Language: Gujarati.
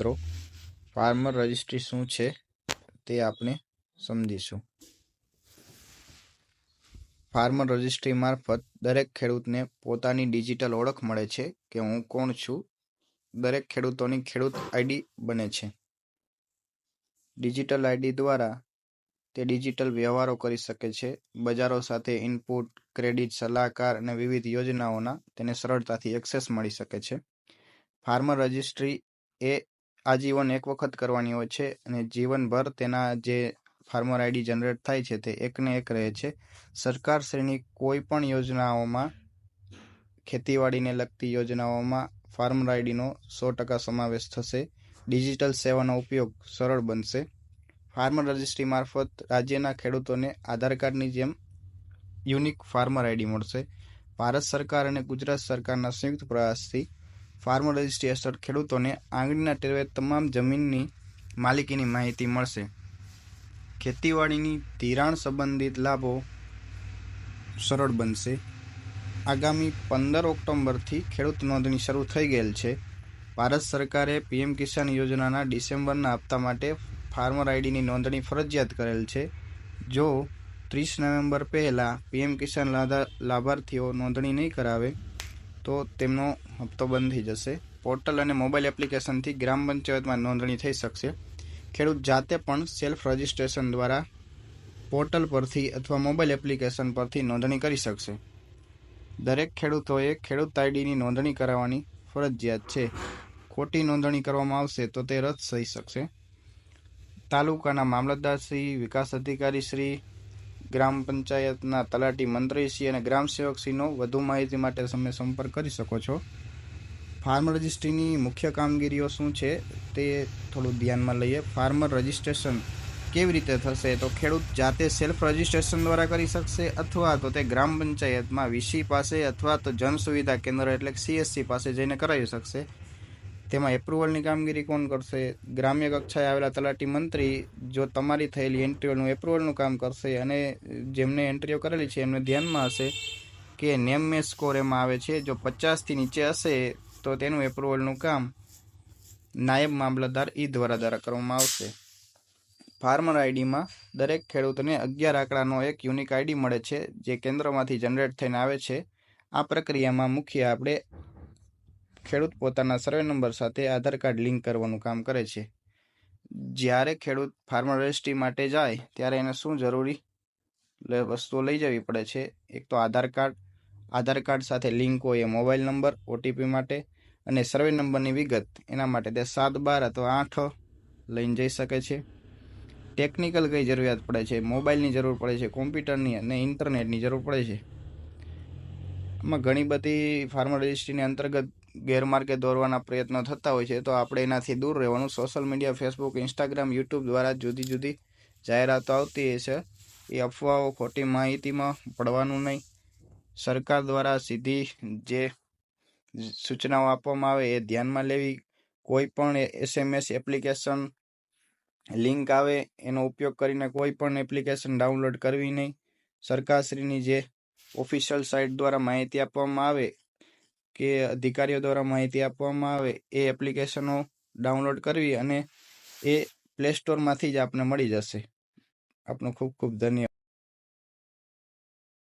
મિત્રો, ફાર્મર રજિસ્ટ્રી શું છે તે આપણે સમજીશું. ફાર્મર રજિસ્ટ્રી મારફત દરેક ખેડૂતને પોતાની ડિજિટલ ઓળખ મળે છે કે હું કોણ છું. દરેક ખેડૂતોની ખેડૂત આઈડી બને છે. ડિજિટલ આઈડી દ્વારા તે ડિજિટલ વ્યવહારો કરી શકે છે. બજારો સાથે ઇનપુટ, ક્રેડિટ, સલાહકાર અને વિવિધ યોજનાઓના તેને સરળતાથી એક્સેસ મળી શકે છે. ફાર્મર રજિસ્ટ્રી એ આજીવન એક વખત કરવાની હોય છે અને જીવનભર તેના જે ફાર્મર આઈડી જનરેટ થાય છે તે એકને એક રહે છે. સરકારશ્રીની કોઈ પણ યોજનાઓમાં, ખેતીવાડીને લગતી યોજનાઓમાં ફાર્મર આઈડીનો 100% સમાવેશ થશે. ડિજિટલ સેવાનો ઉપયોગ સરળ બનશે. ફાર્મર રજિસ્ટ્રી મારફત રાજ્યના ખેડૂતોને આધાર કાર્ડની જેમ યુનિક ફાર્મર આઈડી મળશે. ભારત સરકાર અને ગુજરાત સરકારના સંયુક્ત પ્રયાસથી ફાર્મર રજિસ્ટ્રી હેઠળ ખેડૂતોને આંગળીના ટેરવે તમામ જમીનની માલિકીની માહિતી મળશે. ખેતીવાડીની ધિરાણ સંબંધિત લાભો સરળ બનશે. આગામી 15 ઓક્ટોબરથી ખેડૂત નોંધણી શરૂ થઈ ગયેલ છે. ભારત સરકારે પીએમ કિસાન યોજનાના ડિસેમ્બરના હપ્તા માટે ફાર્મર આઈડીની નોંધણી ફરજિયાત કરેલ છે. જો 30 નવેમ્બર પહેલાં પીએમ કિસાન લાભાર્થીઓ નોંધણી નહીં કરાવે તો તેમનો હપ્તો બંધ થઈ જશે. પોર્ટલ અને મોબાઈલ એપ્લિકેશનથી ગ્રામ પંચાયતમાં નોંધણી થઈ શકશે. ખેડૂત જાતે પણ સેલ્ફ રજિસ્ટ્રેશન દ્વારા પોર્ટલ પરથી અથવા મોબાઈલ એપ્લિકેશન પરથી નોંધણી કરી શકશે. દરેક ખેડૂતોએ ખેડૂત આઈડીની નોંધણી કરાવવાની ફરજિયાત છે. ખોટી નોંધણી કરવામાં આવશે તો તે રદ થઈ શકશે. તાલુકાના મામલતદારશ્રી, વિકાસ અધિકારીશ્રી, ગ્રામ પંચાયતના તલાટી મંત્રીશ્રી અને ગ્રામ સેવકશ્રીનો વધુ માહિતી માટે તમે સંપર્ક કરી શકો છો. ફાર્મર રજિસ્ટ્રીની મુખ્ય કામગીરીઓ શું છે તે થોડું ધ્યાનમાં લઈએ. ફાર્મર રજિસ્ટ્રેશન કેવી રીતે થશે? તો ખેડૂત જાતે સેલ્ફ રજિસ્ટ્રેશન દ્વારા કરી શકશે અથવા તો તે ગ્રામ પંચાયતમાં વીસી પાસે અથવા તો જન સુવિધા કેન્દ્ર એટલે CSC પાસે જઈને કરાવી શકશે. તેમાં એપ્રુવલની કામગીરી કોણ કરશે? ગ્રામ્ય કક્ષાએ આવેલા તલાટી મંત્રી જો તમારી થયેલી એન્ટ્રીઓનું એપ્રુવલનું કામ કરશે અને જેમને એન્ટ્રીઓ કરેલી છે એમને ધ્યાનમાં હશે કે નેમ મેચ સ્કોર એમાં આવે છે. જો 50થી નીચે હશે તો તેનું એપ્રુવલનું કામ નાયબ મામલતદાર દ્વારા કરવામાં આવશે. ફાર્મર આઈડીમાં દરેક ખેડૂતને 11 આંકડાનો એક યુનિક આઈડી મળે છે જે કેન્દ્રમાંથી જનરેટ થઈને આવે છે. આ પ્રક્રિયામાં મુખ્ય આપણે ખેડૂત પોતાના સર્વે નંબર સાથે આધાર કાર્ડ લિંક કરવાનું કામ કરે છે. જ્યારે ખેડૂત ફાર્મર રજિસ્ટ્રી માટે જાય ત્યારે એને શું જરૂરી વસ્તુઓ લઈ જવી પડે છે? એક તો આધાર કાર્ડ સાથે લિંક હોય એ મોબાઈલ નંબર, OTP માટે અને સર્વે નંબરની વિગત. એના માટે તે 7, 12 અથવા 8 લઈને જઈ શકે છે. ટેકનિકલ કઈ જરૂરિયાત પડે છે? મોબાઈલની જરૂર પડે છે, કોમ્પ્યુટરની અને ઇન્ટરનેટની જરૂર પડે છે. આમાં ઘણી બધી ફાર્મર રજિસ્ટ્રીની અંતર્ગત ગેરમાર્ગે દોરવાના પ્રયત્નો થતા હોય છે, તો આપણે એનાથી દૂર રહેવાનું. Social media, Facebook, Instagram, YouTube દ્વારા જુદી જુદી જાહેરાતો આવતી હોય છે. એ અફવાઓ, ખોટી માહિતીમાં પડવાનું નહીં. સરકાર દ્વારા સીધી જે સૂચનાઓ આપવામાં આવે એ ધ્યાનમાં લેવી. કોઈ પણ SMS એપ્લિકેશન લિંક આવે એનો ઉપયોગ કરીને કોઈ પણ એપ્લિકેશન ડાઉનલોડ કરવી નહીં. સરકારશ્રીની જે ઓફિશિયલ સાઇટ દ્વારા માહિતી આપવામાં આવે કે અધિકારીઓ દ્વારા માહિતી આપવામાં આવે એ એપ્લિકેશનો ડાઉનલોડ કરવી અને એ પ્લે સ્ટોરમાંથી જ આપને મળી જશે. આપનો ખૂબ ખૂબ ધન્યવાદ.